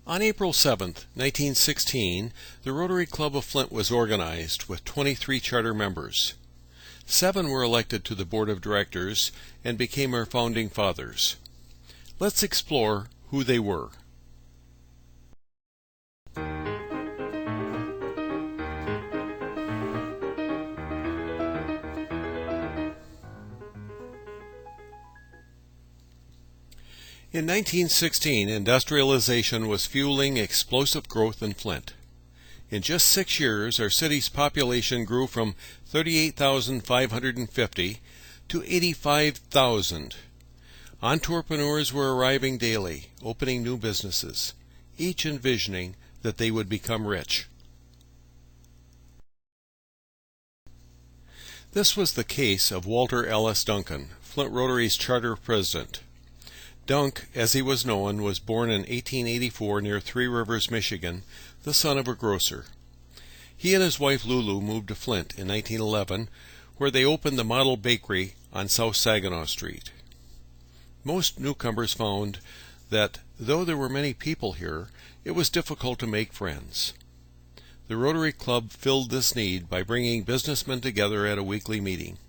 On April 7, 1916, the Rotary Club of Flint was organized with 23 charter members. 7 were elected to the board of directors and became our founding fathers. Let's explore who they were. In 1916, industrialization was fueling explosive growth in Flint. In just 6 years, our city's population grew from 38,550 to 85,000. Entrepreneurs were arriving daily, opening new businesses, each envisioning that they would become rich. This was the case of Walter Ellis Duncan, Flint Rotary's charter president. Dunk, as he was known, was born in 1884 near Three Rivers, Michigan, the son of a grocer. He and his wife Lulu moved to Flint in 1911, where they opened the model bakery on South Saginaw Street. Most newcomers found that, though there were many people here, it was difficult to make friends. The Rotary Club filled this need by bringing businessmen together at a weekly meeting.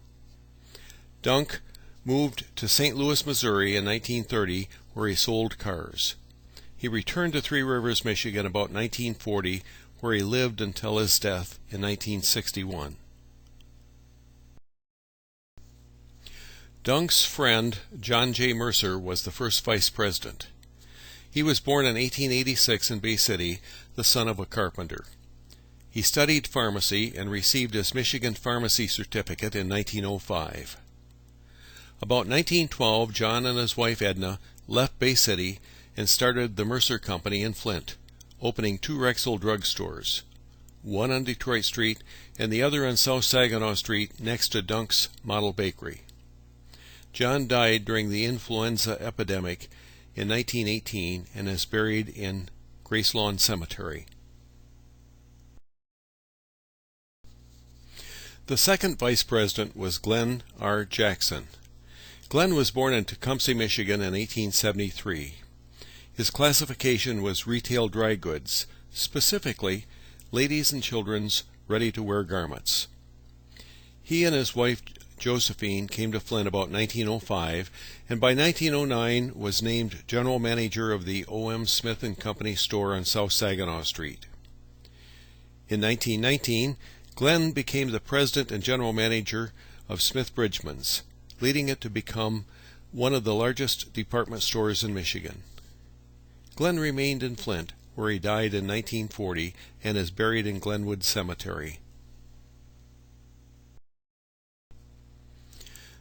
Dunk moved to St. Louis, Missouri in 1930, where he sold cars. He returned to Three Rivers, Michigan about 1940, where he lived until his death in 1961. Dunk's friend, John J. Mercer, was the first vice president. He was born in 1886 in Bay City, the son of a carpenter. He studied pharmacy and received his Michigan Pharmacy Certificate in 1905. About 1912, John and his wife Edna left Bay City and started the Mercer Company in Flint, opening 2 Rexall drugstores, one on Detroit Street and the other on South Saginaw Street next to Dunk's model bakery. John died during the influenza epidemic in 1918 and is buried in Gracelawn Cemetery. The second vice president was Glenn R. Jackson. Glenn was born in Tecumseh, Michigan in 1873. His classification was retail dry goods, specifically ladies' and children's ready-to-wear garments. He and his wife Josephine came to Flint about 1905, and by 1909 was named general manager of the O.M. Smith & Company store on South Saginaw Street. In 1919, Glenn became the president and general manager of Smith Bridgman's, leading it to become one of the largest department stores in Michigan. Glenn remained in Flint, where he died in 1940 and is buried in Glenwood Cemetery.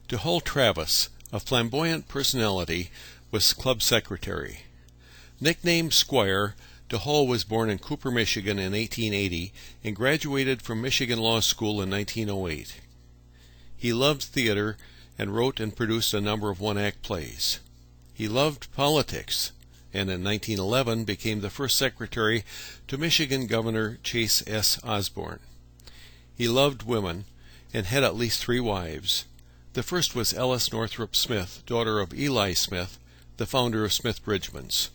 DeHull Travis, a flamboyant personality, was club secretary. Nicknamed Squire, DeHull was born in Cooper, Michigan in 1880 and graduated from Michigan Law School in 1908. He loved theater and wrote and produced a number of one-act plays. He loved politics, and in 1911 became the first secretary to Michigan Governor Chase S. Osborne. He loved women and had at least 3 wives. The first was Ellis Northrop Smith, daughter of Eli Smith, the founder of Smith Bridgman's.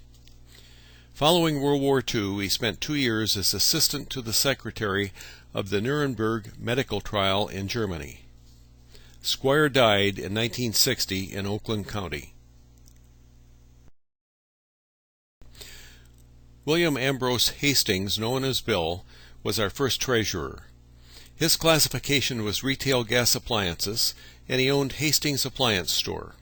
Following World War II, he spent 2 years as assistant to the secretary of the Nuremberg medical trial in Germany. Squire died in 1960 in Oakland County. William Ambrose Hastings, known as Bill, was our first treasurer. His classification was retail gas appliances, and he owned Hastings Appliance Store.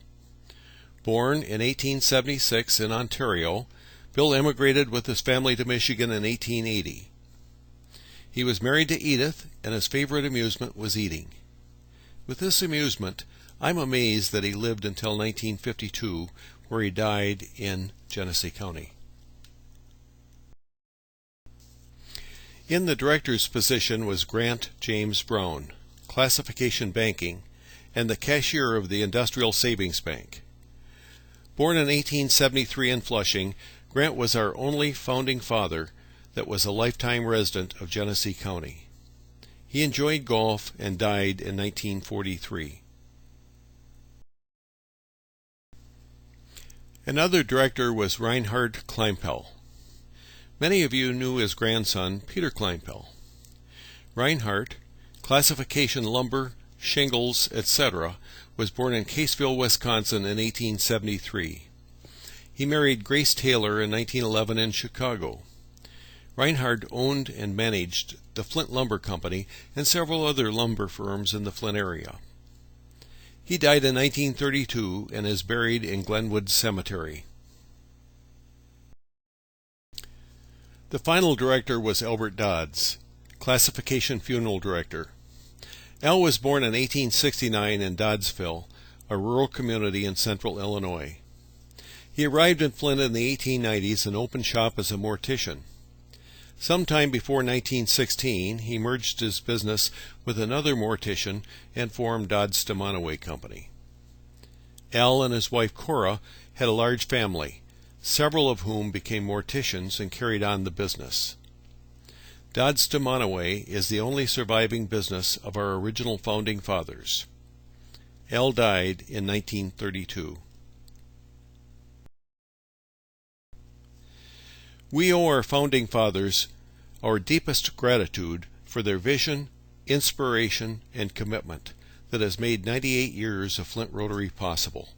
Born in 1876 in Ontario, Bill emigrated with his family to Michigan in 1880. He was married to Edith, and his favorite amusement was eating. With this amusement, I'm amazed that he lived until 1952, where he died in Genesee County. In the director's position was Grant James Brown, classification banking, and the cashier of the Industrial Savings Bank. Born in 1873 in Flushing, Grant was our only founding father that was a lifetime resident of Genesee County. He enjoyed golf and died in 1943. Another director was Reinhard Kleimpel. Many of you knew his grandson, Peter Kleinpel. Reinhardt, classification lumber, shingles, etc., was born in Caseville, Wisconsin in 1873. He married Grace Taylor in 1911 in Chicago. Reinhardt owned and managed the Flint Lumber Company and several other lumber firms in the Flint area. He died in 1932 and is buried in Glenwood Cemetery. The final director was Albert Dodds, classification funeral director. Al was born in 1869 in Doddsville, a rural community in central Illinois. He arrived in Flint in the 1890s and opened shop as a mortician. Sometime before 1916, he merged his business with another mortician and formed Dodds Demonoway Company. Al and his wife Cora had a large family, several of whom became morticians and carried on the business. Dodds Demonoway is the only surviving business of our original founding fathers. Al died in 1932. We owe our founding fathers our deepest gratitude for their vision, inspiration, and commitment that has made 98 years of Flint Rotary possible.